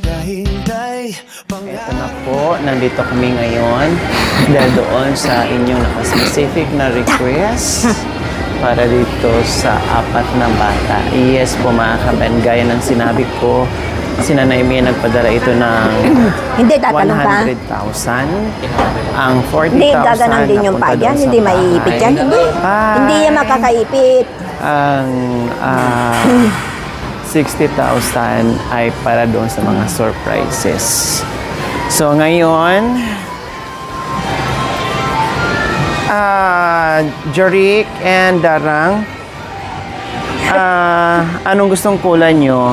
Ito na po, nandito kami ngayon dahil doon sa inyong naka-specific na request para dito sa 4 na bata. Yes po mga kaban, gaya ng sinabi ko, si Nanay Mia nagpadala ito ng Hindi, tatanong ka. 100,000. Ang 40,000 Hindi, gaganon din yung napunta payan. doon sa Hindi maiipit yan. bahay. Hindi. Hindi yan makakaipit. Ang 60,000 ay para doon sa mga surprises. So ngayon, Jorik and Darang, anong gustong kulay nyo?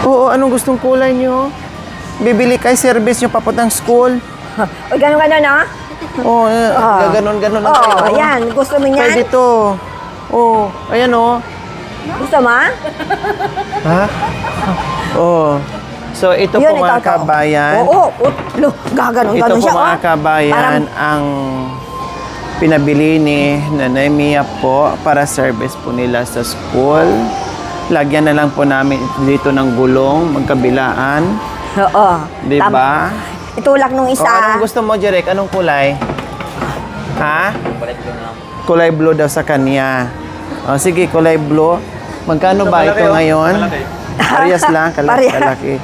Oo, anong gustong kulay nyo? Bibili kay service nyo papuntang school? O, gano'n, no? Oo, gaganon-ganon lang Oo, kayo. ayan. Gusto mo niyan? Pwede to. Oo, ayan o. Gusto mo? Ha? Oo. So, ito Yun, po mga ito. kabayan. Oo, gaganon Ito po siya. mga kabayan, ang pinabili ni Nanay Mia po para service po nila sa school. Lagyan na lang po namin dito ng gulong, magkabilaan. Oo. Di ba? Itulak nung O, isa. anong gusto mo, Jerek? Anong kulay? Ha? Kulay blue daw sa kanya. O, sige, kulay blue. Magkano ba ito ngayon? Parehas lang, Parehas. kalaki.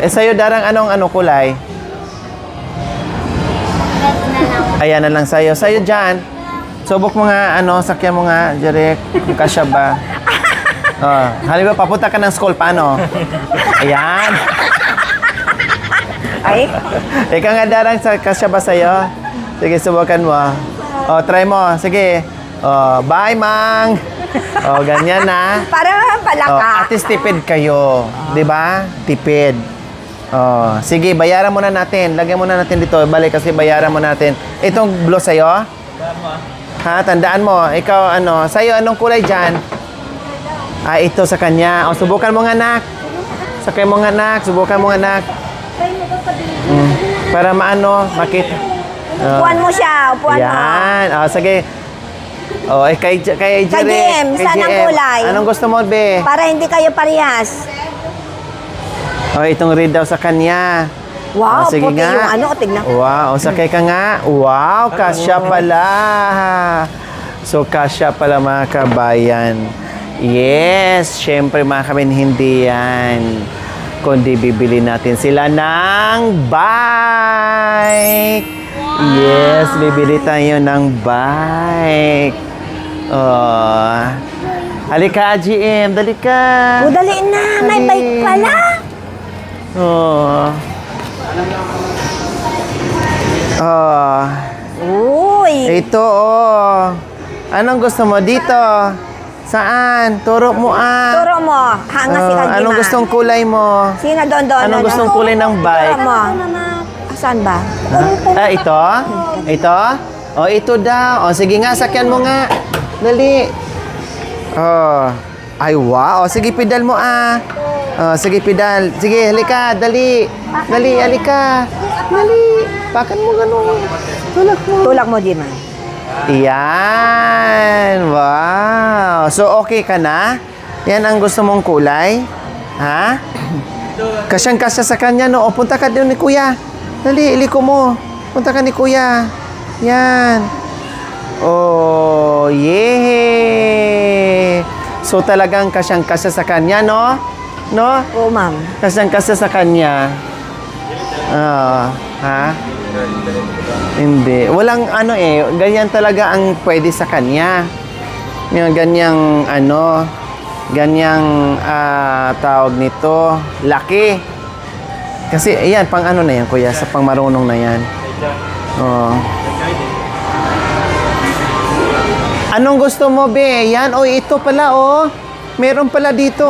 Sa'yo, Darang, anong kulay? Ayan na lang sa'yo. Sa'yo dyan. Subok mo nga, sakyan mo nga, Jerek. Kung kasya ba? Halimbawa, papunta ka ng school, paano? Ayan. Ay, Ikaw nga, Darang, kasya ba sa'yo? Sige, subukan mo. Try mo. Sige. Bye, Mang. Ganyan na. para palaka. At least tipid kayo. Di ba? Tipid. Sige, bayaran muna natin. Lagyan muna natin dito. Balik kasi bayaran muna natin. Itong blue sa'yo? Ha? Tandaan mo. Ikaw, sa'yo, anong kulay dyan? Ito sa kanya. Subukan mo nga, anak. Sakay mo nga, anak. Subukan mo nga, anak. Para makita. Upuan mo siya. Upuan mo. Yan. Sige. Kay Jim, saan ang kulay? Anong gusto mo, be? Para hindi kayo parehas. Itong red daw sa kanya. Wow, sige puti nga. yung tignan. Wow, sakay ka nga. Wow, kasya pala. So, kasya pala mga kabayan. Yes, syempre mga kabayan, hindi yan. Kundi bibili natin sila ng bike. Yes, bibili tayo ng bike. Halika, GM. Dali ka. Dali na. May Dali. bike pala. Uy. Ito, Anong gusto mo dito? Saan? Turo mo, Turo mo. Hanga si Kajima. Anong gustong kulay mo? Sino doon? Anong gustong kulay ng bike? Turo mo. Asan ba? Ito? Ito? Ito daw. Sige nga, sakyan mo nga. Dali. Ay, wow. Sige, pedal mo, sige, pedal. Sige, halika. Dali. Dali, halika. Dali. Pakan mo ganun. Tulak mo. Tulak mo, Jima. Yan. Wow. So, okay ka na? Yan ang gusto mong kulay? Ha? Kasyang-kasya sa kanya, no? Punta ka doon ni Kuya. Dali, iliko mo. Punta ka ni Kuya. Yan. Yay! So, talagang kasyang-kasya sa kanya, no? No? Oo, ma'am. Kasyang-kasya sa kanya. Ha? Hindi. Walang ganyan talaga ang pwede sa kanya. Yung ganyang ganyang tawag nito, laki. Kasi ayan, pang na yan, kuya, sa pang marunong na yan. Anong gusto mo, be? Yan, ito pala, Meron pala dito,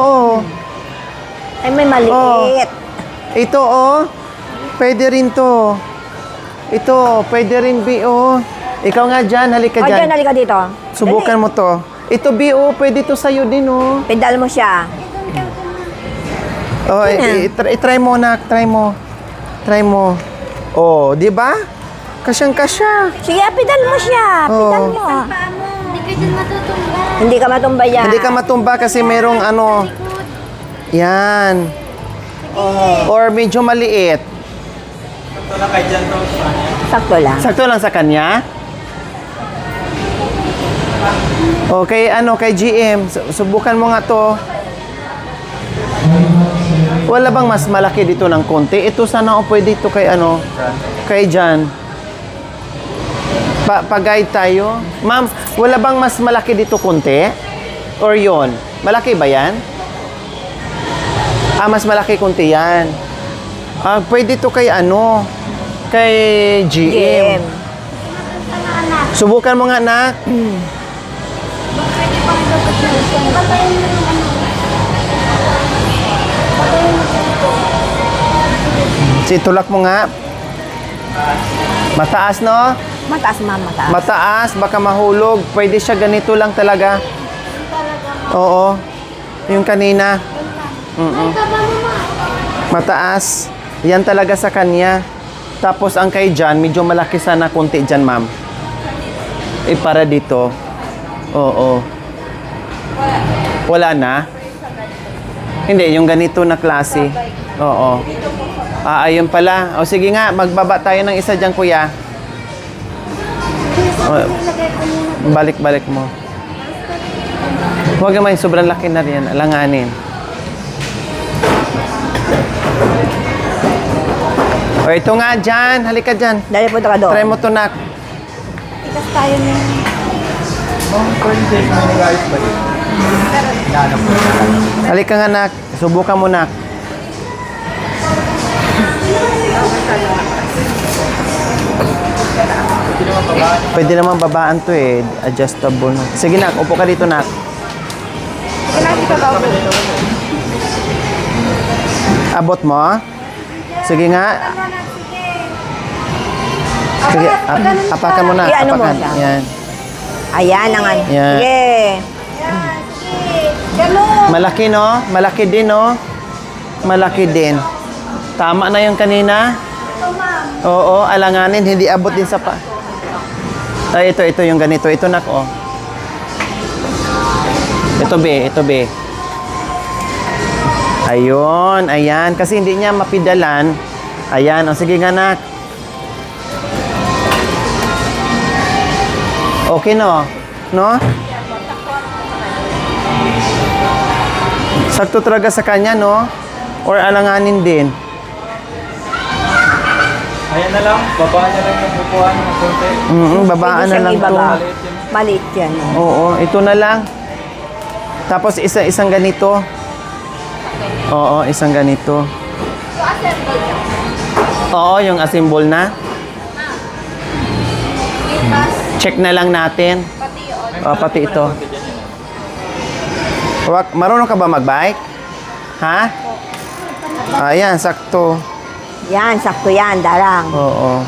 Ay, may maliit. Ito, Pwede rin to. Ito, pwede rin, B, Ikaw nga dyan, halika dyan. Halika dito. Subukan mo to. Ito, B, pwede to sa'yo din, Pedal mo siya. I-try mo, nak. Try mo. Di ba? Kasyang-kasya. Sige, pedal mo siya. Pedal mo. Hindi ka dyan matutumba. Hindi ka matumba yan. Hindi ka matumba kasi merong Yan. Or medyo maliit. Sakto lang. Sakto lang sa kanya. Okay, kay GM, subukan mo nga to. Wala bang mas malaki dito ng konti? Ito sana o pwede ito kay kay Jan. Pag-guide tayo. Ma'am, wala bang mas malaki dito konti? Or yon? Malaki ba yan? Mas malaki konti yan. Pwede ito kay kay GM. Subukan mo nga, anak. Tulak mo nga. Mataas, no? Mataas, ma'am, mataas. Mataas, baka mahulog. Pwede siya ganito lang talaga. Oo. Yung kanina. Mataas. Yan talaga sa kanya. Tapos ang kay Jan, medyo malaki sana konti dyan, ma'am. Para dito. Oo. Wala na? Hindi, yung ganito na klase. Oo. Ayun pala. O sige nga, magbaba tayo ng isa dyan, kuya. Balik-balik mo. Huwag naman, sobrang laki na rin. Alanganin. O ito nga dyan. Halika dyan. Dali po ka doon. Try mo to, nak. Ikas tayo na. Halika nga, nak. Subukan mo, nak. Pwede naman babaan to eh. Adjustable. Sige, nak. Upo ka dito, nak. Abot mo. Sige nga. Sige, apakan mo na. Iano mo Apakan. siya? Yan. Ayan ang Yan. Sige. Malaki, no? Malaki din, no? Malaki din. Tama na yung kanina? Oo, alanganin. Hindi abot din sa pa. Ay, ito yung ganito. Ito, nak, oh. Ito, be. Ayun, ayan. Kasi hindi niya mapidalan. Ayan, o sige nga, nak. Okay, no? No? Sakto talaga sa kanya, no? Or alanganin din. Ayan na lang, babaan na lang yung bukuhan ng konti. Babaan na Pwede lang siyang to. ibaba. Maliit yan. Oo, ito na lang. Tapos isang ganito. Oo, isang ganito. Oo, yung assemble na. Check na lang natin. Pati ito. Marunong ka ba mag-bike? Ha? Ayan, sakto. Yan, sakto yan, darang. Oo.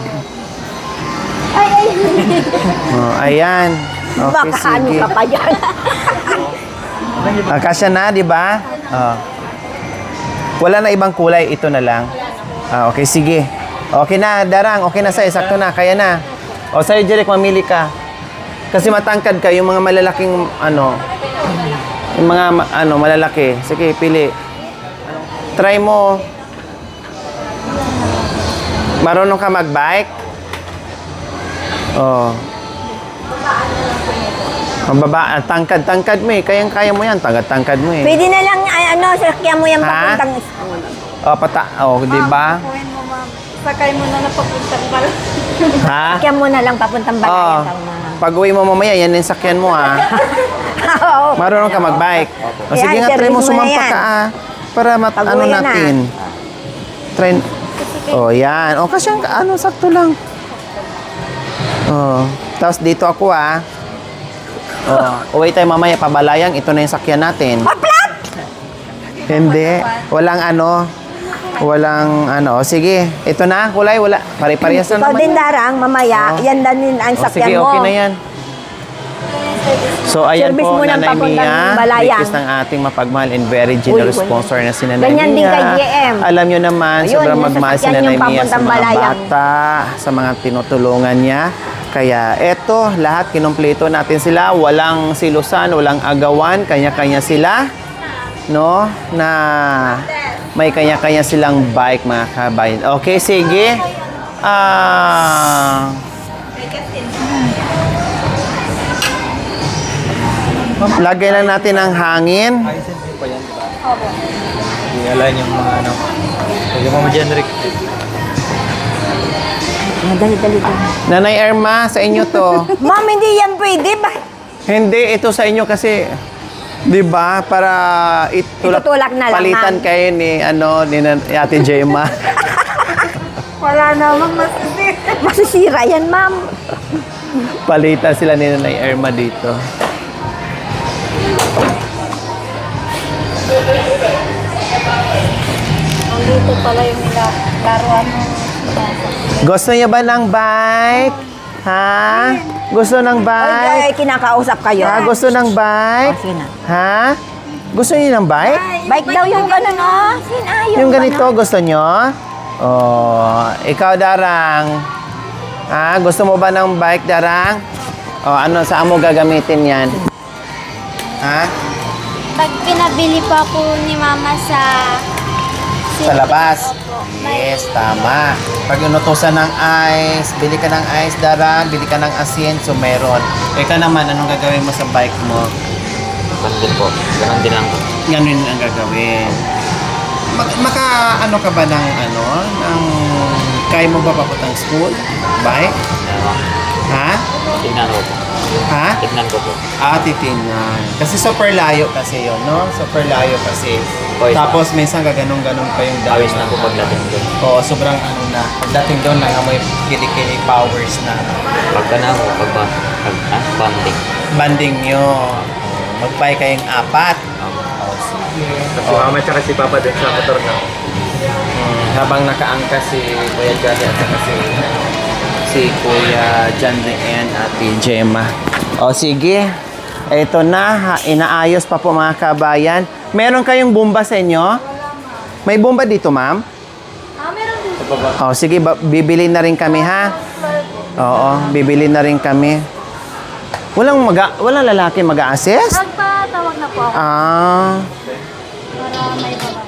Ayan. Okay, Baka ano sige. ka pa dyan. Kasya na, di ba? Wala na ibang kulay, ito na lang. Okay, sige. Okay na, darang. Okay na sa'yo, sakto na, kaya na. O sa'yo, Jeric, mamili ka. Kasi matangkad ka, yung mga malalaking, yung mga, malalaki. Sige, pili. Try mo. Marunong ka mag-bike? Oo. Ang tangkad mo eh. Kayang-kaya mo yan. Tangkad mo eh. Pwede na lang, sakyan mo yan Ha? papuntang school. Di ba? Sakay mo na napapuntang pala. Ha? Sakyan mo na lang papuntang balayan. Pag uwi mo mamaya, yan yung sakyan mo ha. Oo. Marunong ka mag-bike. O sige nga, try mo service mo na sumampa yan. ka para Pag-uwi na. natin. Try. Yan. Kasi sakto lang. Tapos dito ako uwi tayo mamaya, pabalayang. Ito na yung sakyan natin. Hindi. Walang sige, ito na, kulay, wala. Pare-parehas na Ikaw naman. din, darang, mamaya, yan din ang sakyan Sige, mo. okay na yan. So, ayan Service po, mo ng Nanay papuntang Mia, Balayang. request ng ating mapagmahal and very generous Uy, sponsor na si Nanay ganyan din Mia. kay GM. Alam nyo naman, Ayun, sobrang yung magmahal si sasakyan Nanay yung Mia sa papuntang mga Balayang. bata, sa mga tinutulungan niya. Kaya eto, lahat kinumpleto natin sila. Walang silusan, walang agawan, kanya-kanya sila. no? Na may kanya-kanya silang bike, mga kabayan. Okay, sige. Lagay lang natin ang hangin. Ayusin din pa yan, di ba? Opo. Ialain yung mga ano. Yung mga generic. Dali. Nanay Irma, sa inyo to. Ma'am, hindi yan pwede ba? Hindi, ito sa inyo kasi, di ba, para Itutulak na lang, palitan ma'am. kayo ni, ni Ate Gemma. Wala namang masisip. Masisira yan, ma'am. Palitan sila ni Nanay Irma dito. Dito pala yung laruan ng Gusto niyo ba ng bike? Ha? Gusto ng bike? Ay, kinakausap kayo. Ha? Gusto ng bike? Oh, sige na. Ha? Gusto niyo ng bike? Bike daw yung ganun, oh. Ayaw Yung ba ganito, gusto nyo? Oh, ikaw, Darang. Ha? Gusto mo ba ng bike, Darang? Oh, saan mo gagamitin yan? Ha? Pag pinabili pa po ni Mama sa Sa labas? Opo. Yes, tama. Pag inutusan ng ice, bili ka ng ice, Darang, bili ka ng asin, so meron. Ikaw naman, anong gagawin mo sa bike mo? Bandin po. Ganun din lang po. Ganun ang gagawin. Ano ka ba ng kaya mo ba papuntang school? Bike? Ha? Tingnan ko po. Ha? Tingnan ko po. Titingnan. Kasi super layo kasi yun, no? Super layo kasi. Boys, Tapos minsan gaganong-ganon pa yung dami. Awis na po pagdating doon. Oo, sobrang na. Pagdating doon, nangamoy kilikili powers na. Pagka na ako, banding. Banding nyo. Mag-buy kayong 4. Kasi mama tsaka si Papa din sa motor na. Habang nakaangka si Kuya Johnny at saka si Kuya John and Ate Gemma. O sige, ito na, inaayos pa po mga kabayan. Meron kayong bomba sa inyo? May bomba dito, ma'am? meron din. O sige, bibili na rin kami, ha? Oo, bibili na rin kami. Walang lalaki mag-a-assist? Magpatawag na po ako para may babae.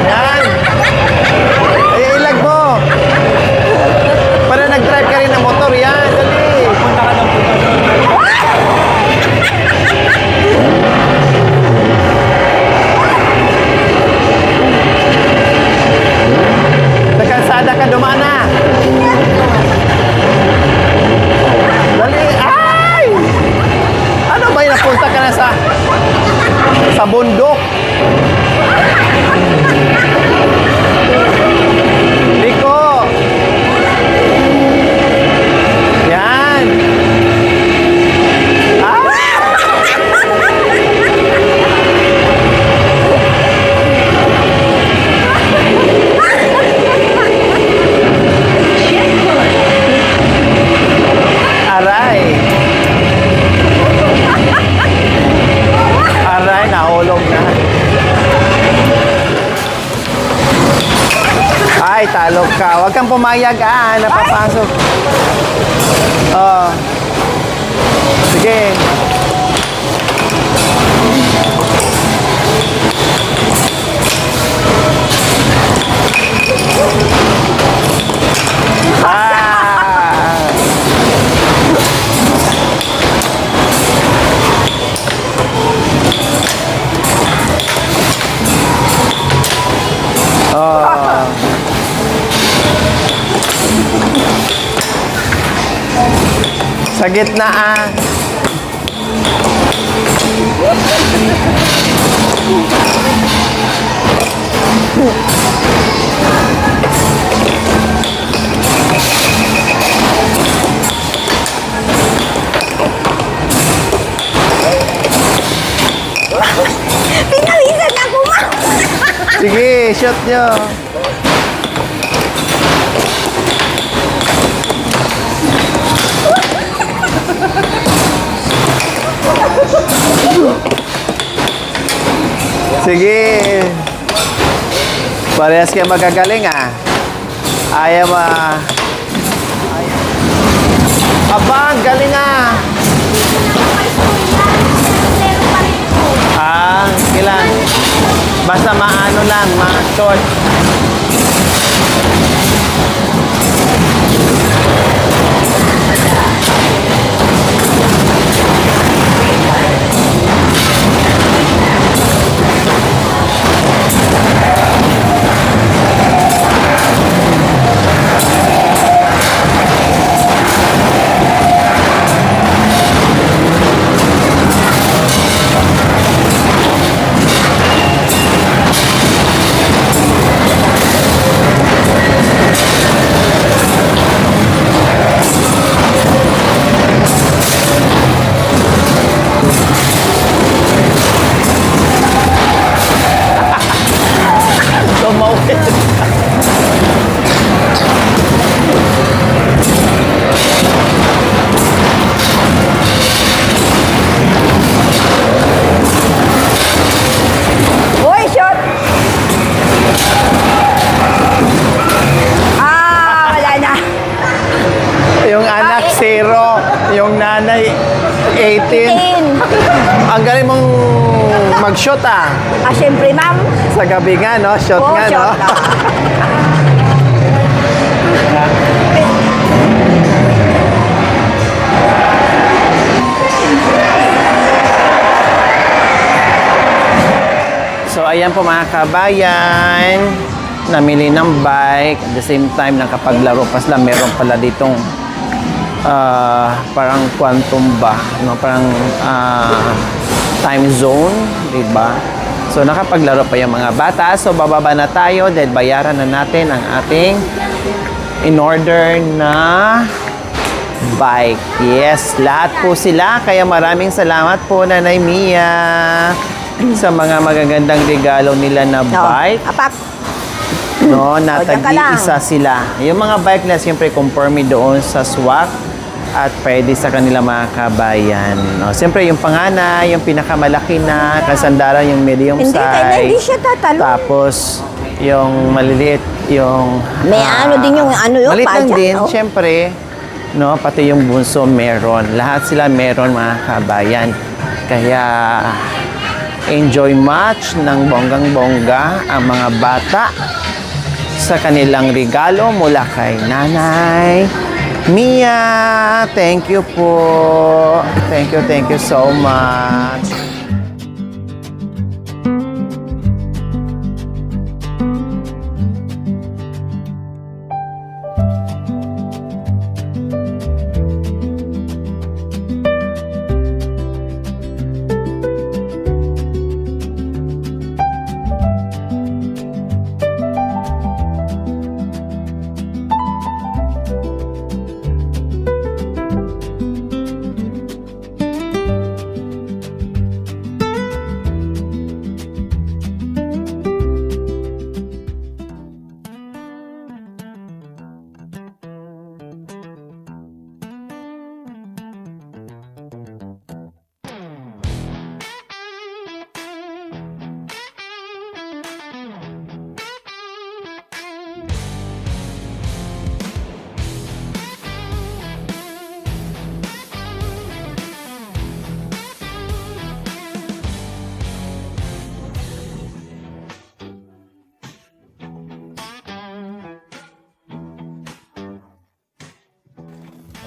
Yan! Ilag mo! Para nag-drive ka rin ng motor, yan! Dali! Punta ka lang po. Sa kalsada ka dumana! Dali! Ay! Ano ba yung napunta ka na sa bundok? Liko! Yan! Ah! Aray! Aray, nahulog na. Ay, talog ka. Huwag kang pumayag, napapasok. Oh. Sige. gitna ah. Pinawisan ako, ma! Sige, shot nyo. Sige. Parehas kayo magagaling ah. Ayaw Aba, ang galing ah. Kailan? Basta maano lang, ma-short. Tumawid. Uy, shot! Wala na. Yung anak, 0. Yung nanay, 18. Ang galing mong mag-shot ah. Siyempre, ma'am. Sa gabi nga, no? Shot Oo, nga, no? shot na. So, ayan po mga kabayan. Namili ng bike. At the same time, nakapaglaro pa sila. Meron pala ditong parang quantum ba? No? Parang time zone. Diba? So, nakapaglaro pa yung mga bata. So, bababa na tayo dahil bayaran na natin ang ating in-order na bike. Yes, lahat po sila. Kaya maraming salamat po, Nanay Mia, sa mga magagandang regalo nila na bike. Apak. No, diyan ka lang. natag-iisa sila. Yung mga bike na siyempre conforme doon sa swak at pwede sa kanila mga kabayan. No, siyempre yung panganay, yung pinakamalaki na, kasandaran yung medium Hindi, hindi size. siya tatalo. Tapos yung maliliit, yung May ano din yung ano yung maliit lang padyak, din, oh. siyempre. No, pati yung bunso meron. Lahat sila meron mga kabayan. Kaya enjoy much ng bonggang-bongga ang mga bata sa kanilang regalo mula kay Nanay Mia. Thank you po. Thank you so much.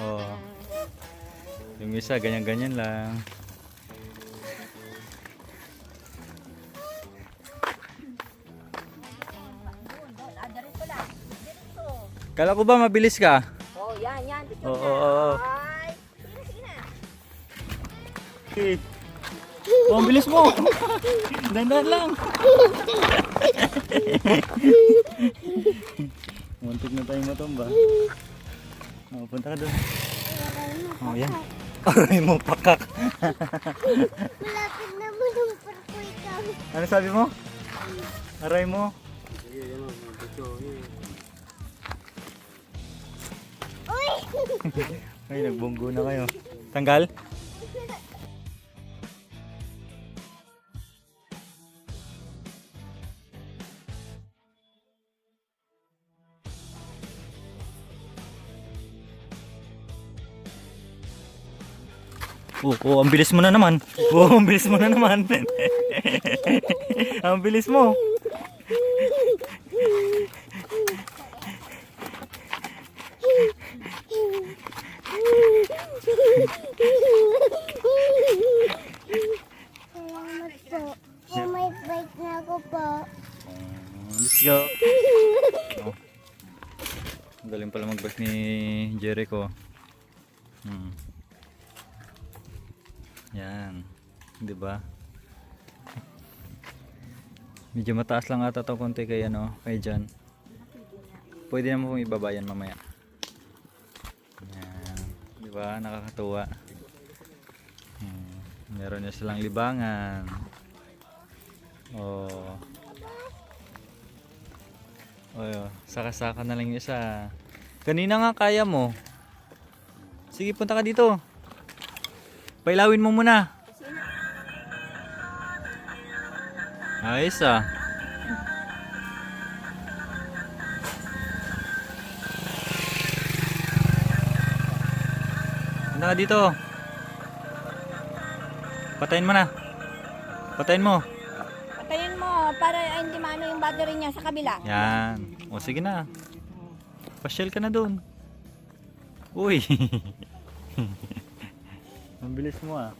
Oh. Yung isa, ganyan-ganyan lang. Kala ko ba mabilis ka? Oh, yan. Oo. Ay, sige na. Okay. Oh, ang bilis mo. Dandan lang. Muntik na tayong matumba. Oh, punta ka doon. Oh, yan. Aray mo, pakak. Malapit na mo yung parko ikaw. Ano sabi mo? Aray mo. Uy! Ay, nagbunggo na kayo. Tanggal? Oh, ang bilis mo na naman. Oh, ang bilis mo na naman. Ang bilis mo. Salamat po. May bike na ako po. Let's go. Oh. Ang galing pala mag-bike ni Jericho. Yan. 'Di ba? Medyo mataas lang ata 'to konti kay kay John. Pwede naman pong ibaba yan mamaya. Yan. 'Di ba? Nakakatuwa. Meron niya silang libangan. Oh. Saka-saka na lang yung isa. Kanina nga kaya mo. Sige, punta ka dito. Pailawin mo muna. Ayos ah. Punta ka dito. Patayin mo na. Patayin mo. Patayin mo para hindi maano yung battery niya sa kabila. Yan. O sige na. Pasyal ka na doon. Uy. Ang bilis mo ah.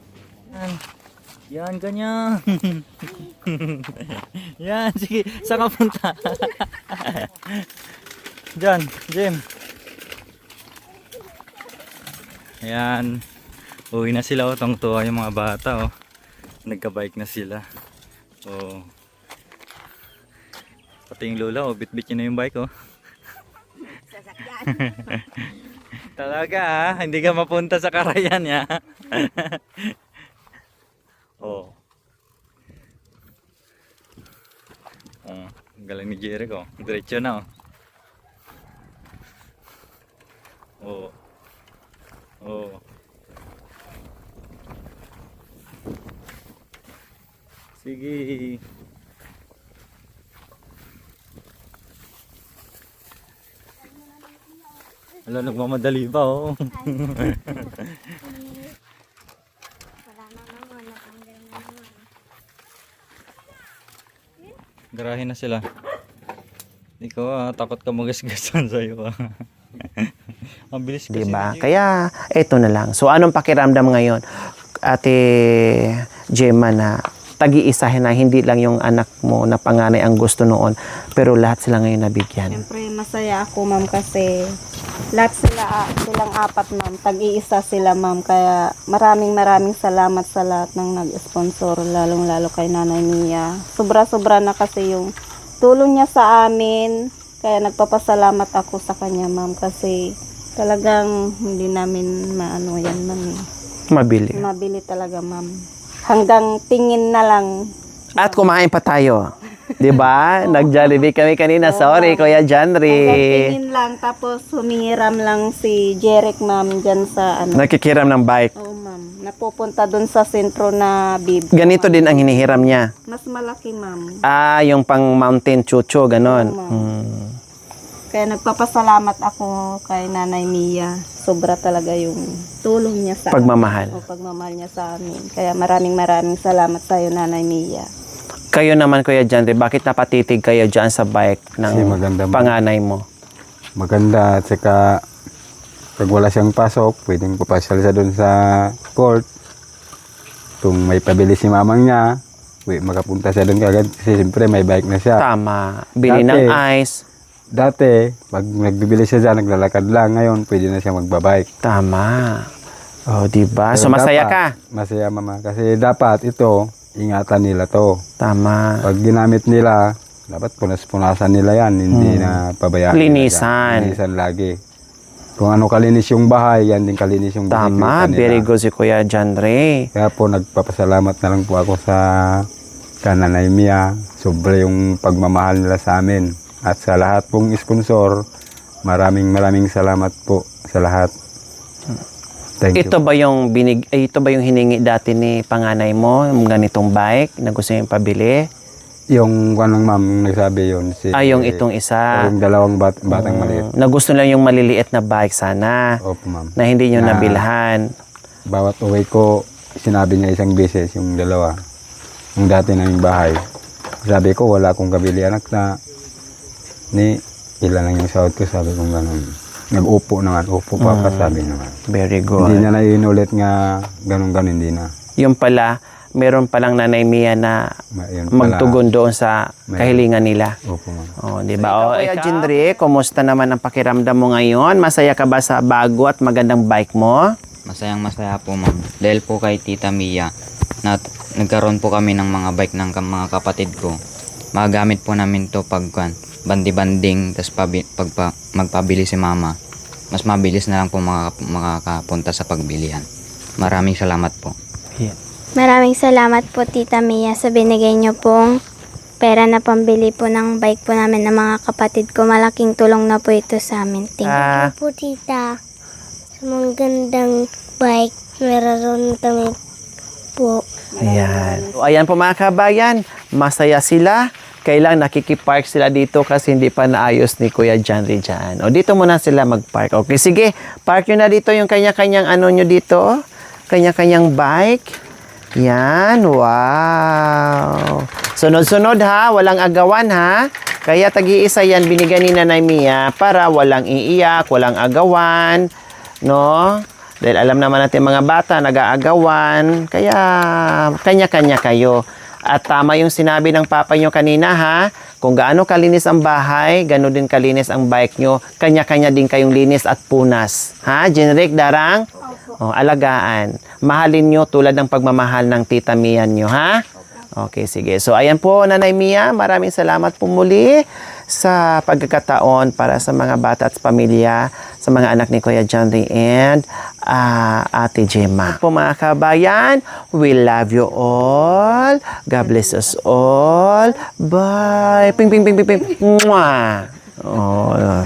Yan. Yan, ganyan. Yan, sige. Saan ka punta? Diyan, Jim. Ayan. Uwi na sila. Oh. Tungtuwa yung mga bata. Oh. Nagka-bike na sila. Oh. Pati yung lola. Oh. Bit-bit yun na yung bike. Oh. Sasakyan. Talaga ah. Hindi ka mapunta sa Karayan ya. Oh. Oh, galing ni Jericho. Diretso na oh. Oh. Sige. Wala, nagmamadali pa oh. Wala na naman. Natanggal na naman. Garahin na sila. Ikaw takot ka magasgasan sa'yo ah. Ang bilis kasi. Diba? Kaya, eto na lang. So, anong pakiramdam ngayon, Ate Gemma, na tagi-isahin na hindi lang yung anak mo na panganay ang gusto noon, pero lahat sila ngayon nabigyan? Siyempre, masaya ako, ma'am, kasi lahat silang apat, ma'am. Tag-iisa sila, ma'am. Kaya maraming salamat sa lahat ng nag-sponsor, lalong-lalo kay Nanay Mia. Sobra-sobra na kasi yung tulong niya sa amin. Kaya nagpapasalamat ako sa kanya, ma'am, kasi talagang hindi namin maano yan, ma'am. Mabili. Mabili talaga, ma'am. Hanggang tingin na lang. At kumain pa tayo. 'Di ba? Nag-Jollibee kami kanina. Sorry, Kuya Janry. Hanggang tingin lang, tapos humihiram lang si Jeric, ma'am, dyan sa ano. Nakikiram ng bike. Oo, ma'am. Napupunta dun sa sentro na bib. Ganito din ang hinihiram niya. Mas malaki, ma'am. Yung pang mountain chucho, ganon. Oo, ma'am. Kaya nagpapasalamat ako kay Nanay Mia. Sobra talaga yung tulong niya sa Pagmamahal. amin. O pagmamahal niya sa amin. Kaya maraming salamat sa iyo, Nanay Mia. Kayo naman, Kuya Janry, bakit napatitig kayo dyan sa bike ng Kasi maganda mo. panganay mo? Maganda at saka pag wala siyang pasok, pwedeng papasyal siya doon sa court. Kung may pabili si mamang niya, makapunta siya doon kagad kasi siyempre may bike na siya. Tama. Bili Dati, ng ice. Dati, pag nagbibili siya dyan, naglalakad lang. Ngayon, pwede na siya magbabike. Tama. Oh, di ba? Pero So, masaya ka? dapat, masaya mama. Kasi dapat ito, ingatan nila to. Tama. Pag ginamit nila, dapat punas-punasan nila yan. Hindi na pabayaan. nila Linisan. yan. Linisan lagi. Kung ano kalinis yung bahay, yan din kalinis yung Tama. binibigyan nila. Very good si Kuya John Ray. Kaya po nagpapasalamat na lang po ako sa Nanay Mia. Sobra yung pagmamahal nila sa amin. At sa lahat pong sponsor, maraming salamat po sa lahat. Thank you. Ito ba yung hiningi dati ni panganay mo, yung ganitong bike na gusto niyong pabili? Yung kanang ma'am, nagsabi yun. Yung itong isa. Yung dalawang batang maliit. Na gusto lang yung maliliit na bike sana. Opo ma'am. Na hindi nyo Na- nabilhan. Bawat uwi ko, sinabi niya isang beses, yung dalawa. Yung dati naming bahay. Sabi ko, wala akong kabili anak na ilan lang yung sahod ko. Sabi ko gano'n. Nag-upo naman. Upo papa, sabi naman. Very Hindi good. niya na inulit nga ganun-ganun, hindi na. Yung pala, meron palang Nanay Mia na Yun pala. magtugon doon sa May- kahilingan nila. Opo ma'am. Oh, di ba? Oh, Kuya Jindri, kumusta naman ang pakiramdam mo ngayon? Masaya ka ba sa bago at magandang bike mo? Masayang masaya po ma'am. Dahil po kay Tita Mia, na nagkaroon po kami ng mga bike ng mga kapatid ko. Magagamit po namin to pag bandi-banding, tas magpabili si mama. Mas mabilis na lang po makakapunta sa pagbilihan. Maraming salamat po. Maraming salamat po Tita Mia sa binigay niyo pong pera na pambili po ng bike po namin ng mga kapatid ko. Malaking tulong na po ito sa amin. Thank you. Po tita, sa mga gandang bike, meron kami po. Ayan. So, ayan po mga kabayan, masaya sila. Kailang nakikipark sila dito kasi hindi pa naayos ni Kuya John Ray dyan. O dito muna sila magpark. Okay, sige. Park nyo na dito yung kanya-kanyang ano nyo dito. Kanya-kanyang bike. Yan. Wow. Sunod-sunod ha. Walang agawan ha. Kaya tag-iisa yan binigyan ni Nanay Mia para walang iiyak, walang agawan. No? Dahil alam naman natin mga bata, nag-aagawan. Kaya kanya-kanya kayo. At tama yung sinabi ng papa nyo kanina ha. Kung gaano kalinis ang bahay, gano'n din kalinis ang bike nyo. Kanya-kanya din kayong linis at punas. Ha? Generic, Darang? O, alagaan. Mahalin nyo tulad ng pagmamahal ng tita Mia nyo, ha? Okay, sige. So, ayan po, Nanay Mia. Maraming salamat po muli sa pagkakataon para sa mga bata at pamilya, sa mga anak ni Kuya John Ray and Ate Gemma. Po mga kabayan, we love you all. God bless us all. Bye. Ping, ping, ping, ping, ping. Mwah. Oh.